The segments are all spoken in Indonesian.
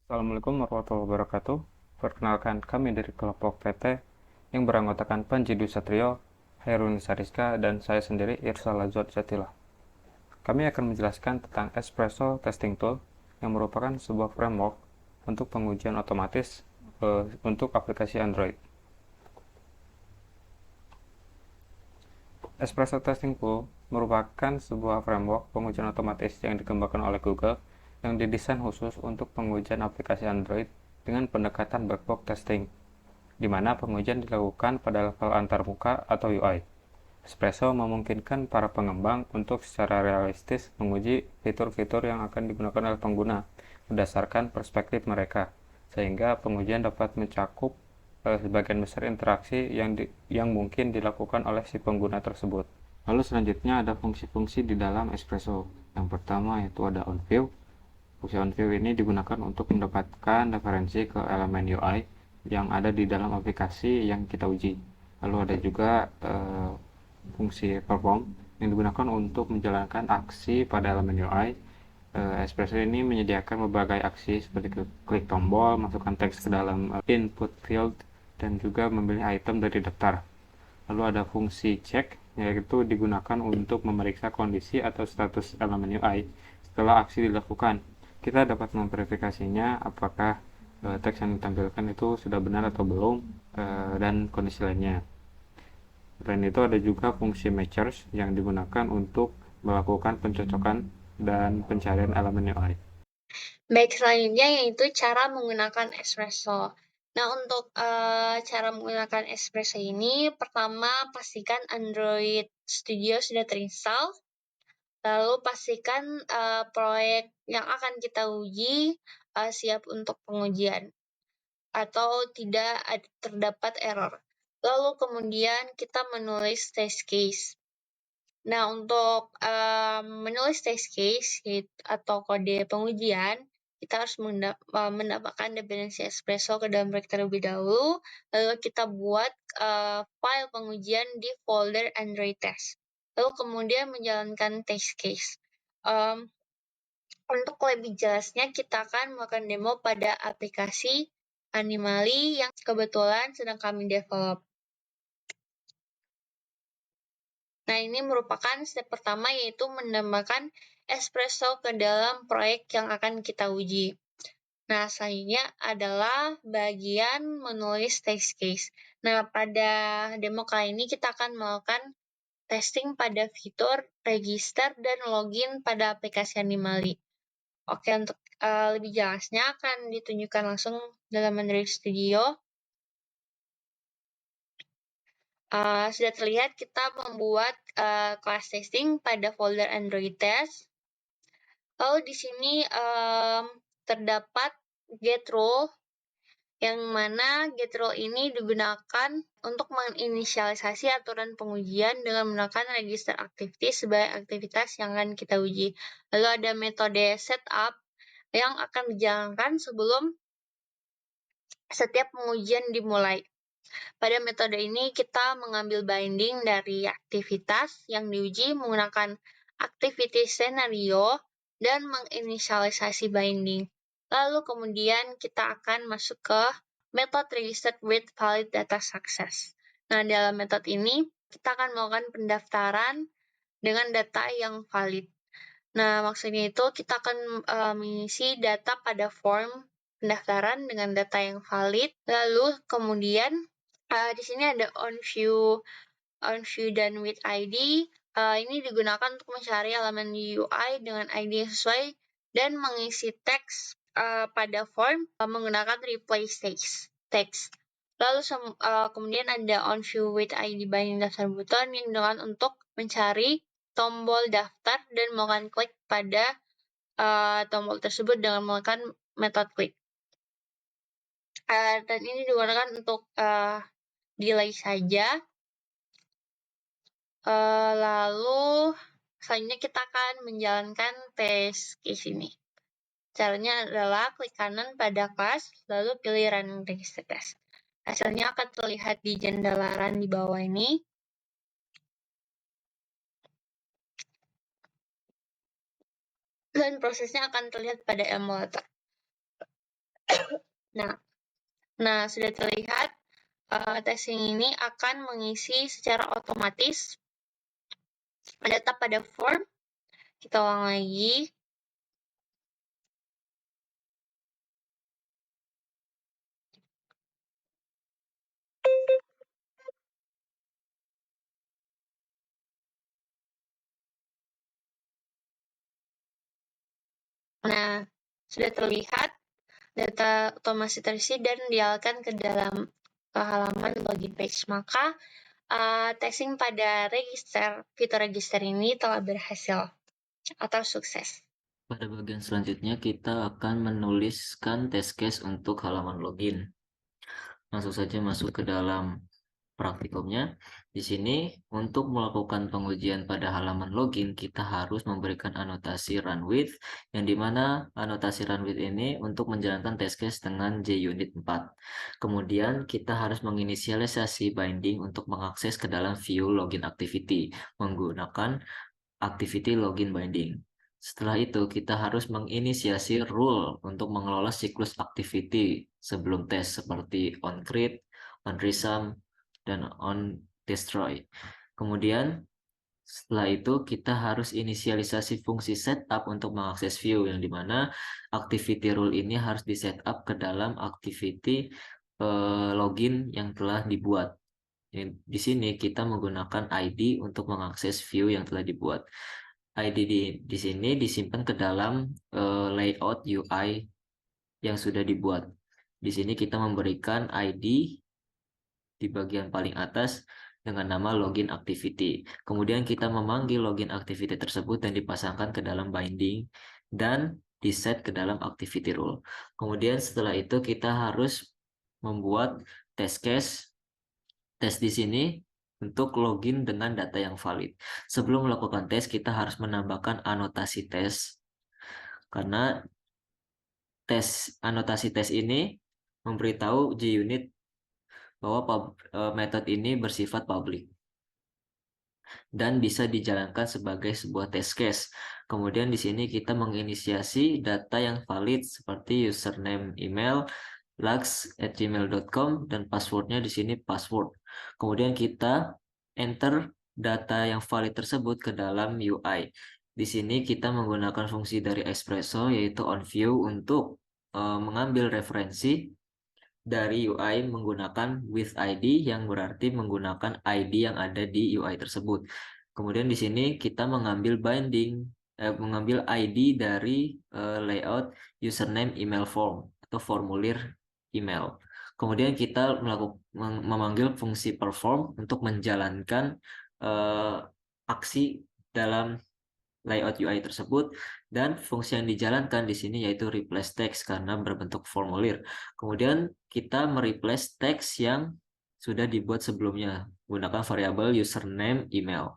Assalamualaikum warahmatullahi wabarakatuh. Perkenalkan, kami dari kelompok PT yang beranggotakan Panji Dwi Satrio, Hairun Sariska, dan saya sendiri Irsa Lazot Jatila. Kami akan menjelaskan tentang Espresso Testing Tool yang merupakan sebuah framework untuk pengujian otomatis untuk aplikasi Android. Espresso Testing Tool merupakan sebuah framework pengujian otomatis yang dikembangkan oleh Google yang didesain khusus untuk pengujian aplikasi Android dengan pendekatan black box testing, di mana pengujian dilakukan pada level antarmuka atau UI. Espresso memungkinkan para pengembang untuk secara realistis menguji fitur-fitur yang akan digunakan oleh pengguna berdasarkan perspektif mereka, sehingga pengujian dapat mencakup sebagian besar interaksi yang mungkin dilakukan oleh si pengguna tersebut. Lalu selanjutnya ada fungsi-fungsi di dalam Espresso. Yang pertama yaitu ada onView. Fungsi onView ini digunakan untuk mendapatkan referensi ke elemen UI yang ada di dalam aplikasi yang kita uji. Lalu ada juga fungsi perform yang digunakan untuk menjalankan aksi pada elemen UI. Espresso ini menyediakan berbagai aksi seperti klik tombol, masukkan teks ke dalam input field, dan juga memilih item dari daftar. Lalu ada fungsi check, yaitu digunakan untuk memeriksa kondisi atau status elemen UI setelah aksi dilakukan. Kita dapat memverifikasinya apakah teks yang ditampilkan itu sudah benar atau belum, dan kondisi lainnya. Selain itu ada juga fungsi matchers yang digunakan untuk melakukan pencocokan dan pencarian elemen UI. Baik, selanjutnya yaitu cara menggunakan espresso. Nah, untuk cara menggunakan espresso ini, pertama pastikan Android Studio sudah terinstall, lalu pastikan proyek yang akan kita uji siap untuk pengujian, atau tidak terdapat error. Lalu kemudian kita menulis test case. Nah, untuk menulis test case atau kode pengujian, kita harus mendapatkan dependensi Espresso ke dalam proyek terlebih dahulu, lalu kita buat file pengujian di folder Android Test. Lalu kemudian menjalankan test case. Untuk lebih jelasnya, kita akan melakukan demo pada aplikasi Animali yang kebetulan sedang kami develop. Nah, ini merupakan step pertama, yaitu menambahkan espresso ke dalam proyek yang akan kita uji. Nah, selanjutnya adalah bagian menulis test case. Nah, pada demo kali ini kita akan melakukan testing pada fitur register dan login pada aplikasi Animali. Oke, untuk lebih jelasnya akan ditunjukkan langsung dalam Android Studio. Sudah terlihat kita membuat kelas testing pada folder Android Test. Lalu di sini terdapat get rule, yang mana get rule ini digunakan untuk menginisialisasi aturan pengujian dengan menggunakan register activity sebagai aktivitas yang akan kita uji. Lalu ada metode setup yang akan dijalankan sebelum setiap pengujian dimulai. Pada metode ini kita mengambil binding dari aktivitas yang diuji menggunakan activity scenario dan menginisialisasi binding. Lalu kemudian kita akan masuk ke method registered with valid data success. Nah, dalam metode ini kita akan melakukan pendaftaran dengan data yang valid. Nah, maksudnya itu kita akan mengisi data pada form pendaftaran dengan data yang valid. Lalu kemudian di sini ada onView dan with ID. Ini digunakan untuk mencari elemen UI dengan ID yang sesuai dan mengisi teks pada form menggunakan replace text. Lalu kemudian ada onView with ID binding daftar button yang digunakan untuk mencari tombol daftar dan melakukan klik pada tombol tersebut dengan melakukan metode klik. Dan ini digunakan untuk delay saja. Lalu selanjutnya kita akan menjalankan tes case ini. Caranya adalah klik kanan pada kelas, lalu pilih Run Register Test. Hasilnya akan terlihat di jendela run di bawah ini. Dan prosesnya akan terlihat pada emulator. Nah, sudah terlihat testing ini akan mengisi secara otomatis data pada form. Kita ulang lagi. Nah, sudah terlihat data otomasi terisi dan dialihkan ke dalam halaman login page. Maka testing pada fitur register ini telah berhasil atau sukses. Pada bagian selanjutnya kita akan menuliskan test case untuk halaman login. Langsung saja masuk ke dalam praktikumnya. Di sini untuk melakukan pengujian pada halaman login kita harus memberikan anotasi run with, yang dimana anotasi run with ini untuk menjalankan test case dengan JUnit 4. Kemudian kita harus menginisialisasi binding untuk mengakses ke dalam view login activity menggunakan activity login binding. Setelah itu, kita harus menginisiasi rule untuk mengelola siklus activity sebelum tes seperti on create, on resum, dan on destroy. Kemudian, setelah itu kita harus inisialisasi fungsi setup untuk mengakses view, yang dimana activity rule ini harus di setup ke dalam activity login yang telah dibuat. Di sini kita menggunakan ID untuk mengakses view yang telah dibuat. ID di sini disimpan ke dalam layout UI yang sudah dibuat. Di sini kita memberikan ID di bagian paling atas dengan nama login activity. Kemudian kita memanggil login activity tersebut dan dipasangkan ke dalam binding dan di-set ke dalam activity rule. Kemudian setelah itu kita harus membuat test case tes di sini untuk login dengan data yang valid. Sebelum melakukan tes, kita harus menambahkan anotasi tes, karena anotasi tes ini memberitahu JUnit bahwa metode ini bersifat public dan bisa dijalankan sebagai sebuah test case. Kemudian di sini kita menginisiasi data yang valid seperti username email, lux@gmail.com, dan passwordnya di sini password. Kemudian kita enter data yang valid tersebut ke dalam UI. Di sini kita menggunakan fungsi dari Espresso yaitu onView untuk mengambil referensi dari UI menggunakan with ID, yang berarti menggunakan ID yang ada di UI tersebut. Kemudian di sini kita mengambil mengambil ID dari layout username email form atau formulir email. Kemudian kita memanggil fungsi perform untuk menjalankan aksi dalam layout UI tersebut, dan fungsi yang dijalankan di sini yaitu replace text karena berbentuk formulir. Kemudian kita mereplace text yang sudah dibuat sebelumnya menggunakan variabel username email.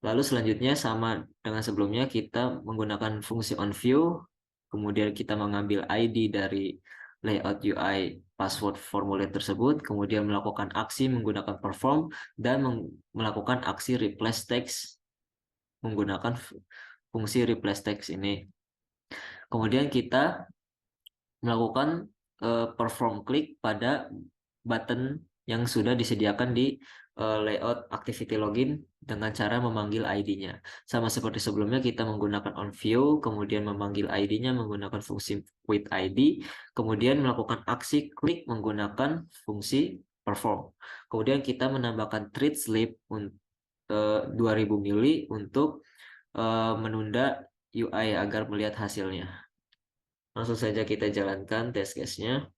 Lalu selanjutnya sama dengan sebelumnya, kita menggunakan fungsi onView, kemudian kita mengambil ID dari layout UI password formulir tersebut, kemudian melakukan aksi menggunakan perform, dan melakukan aksi replace text menggunakan fungsi replace text ini. Kemudian kita melakukan perform klik pada button yang sudah disediakan di layout activity login dengan cara memanggil ID-nya. Sama seperti sebelumnya, kita menggunakan onView, kemudian memanggil ID-nya menggunakan fungsi with ID, kemudian melakukan aksi klik menggunakan fungsi perform. Kemudian kita menambahkan treat sleep 2000 mili untuk menunda UI agar melihat hasilnya. Langsung saja kita jalankan test case-nya.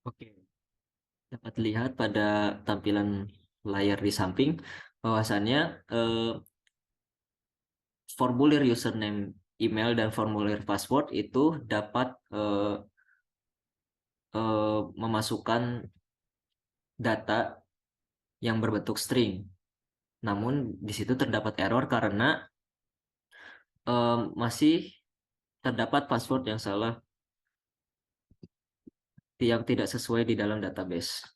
Oke, dapat lihat pada tampilan layar di samping bahwasannya formulir username email dan formulir password itu dapat memasukkan data yang berbentuk string. Namun di situ terdapat error karena masih terdapat password yang salah yang tidak sesuai di dalam database.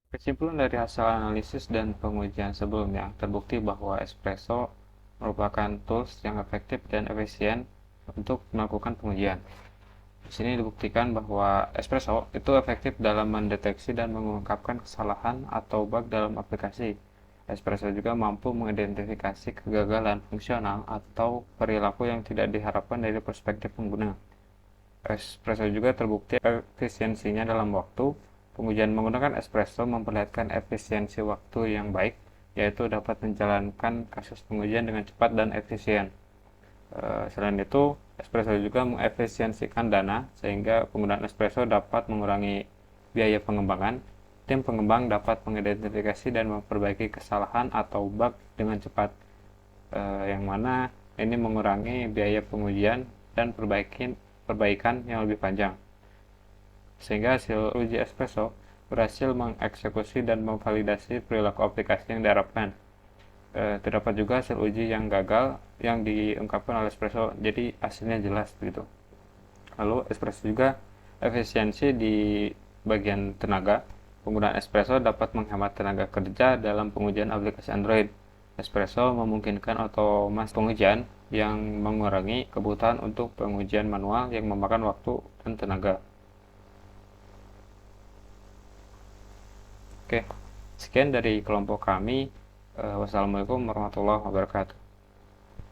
Kesimpulan dari hasil analisis dan pengujian sebelumnya terbukti bahwa Espresso merupakan tools yang efektif dan efisien untuk melakukan pengujian. Di sini dibuktikan bahwa Espresso itu efektif dalam mendeteksi dan mengungkapkan kesalahan atau bug dalam aplikasi. Espresso juga mampu mengidentifikasi kegagalan fungsional atau perilaku yang tidak diharapkan dari perspektif pengguna. Espresso juga terbukti efisiensinya dalam waktu. Pengujian menggunakan Espresso memperlihatkan efisiensi waktu yang baik, yaitu dapat menjalankan kasus pengujian dengan cepat dan efisien. Selain itu, Espresso juga mengefisiensikan dana, sehingga penggunaan Espresso dapat mengurangi biaya pengembangan. Tim pengembang dapat mengidentifikasi dan memperbaiki kesalahan atau bug dengan cepat, yang mana ini mengurangi biaya pengujian dan perbaikan yang lebih panjang. Sehingga hasil uji Espresso berhasil mengeksekusi dan memvalidasi perilaku aplikasi yang diharapkan. Terdapat juga hasil uji yang gagal yang diungkapkan oleh Espresso, jadi hasilnya jelas begitu. Lalu Espresso juga efisiensi di bagian tenaga. Penggunaan Espresso dapat menghemat tenaga kerja dalam pengujian aplikasi Android. Espresso memungkinkan otomasi pengujian yang mengurangi kebutuhan untuk pengujian manual yang memakan waktu dan tenaga. Oke, sekian dari kelompok kami. Wassalamualaikum warahmatullahi wabarakatuh.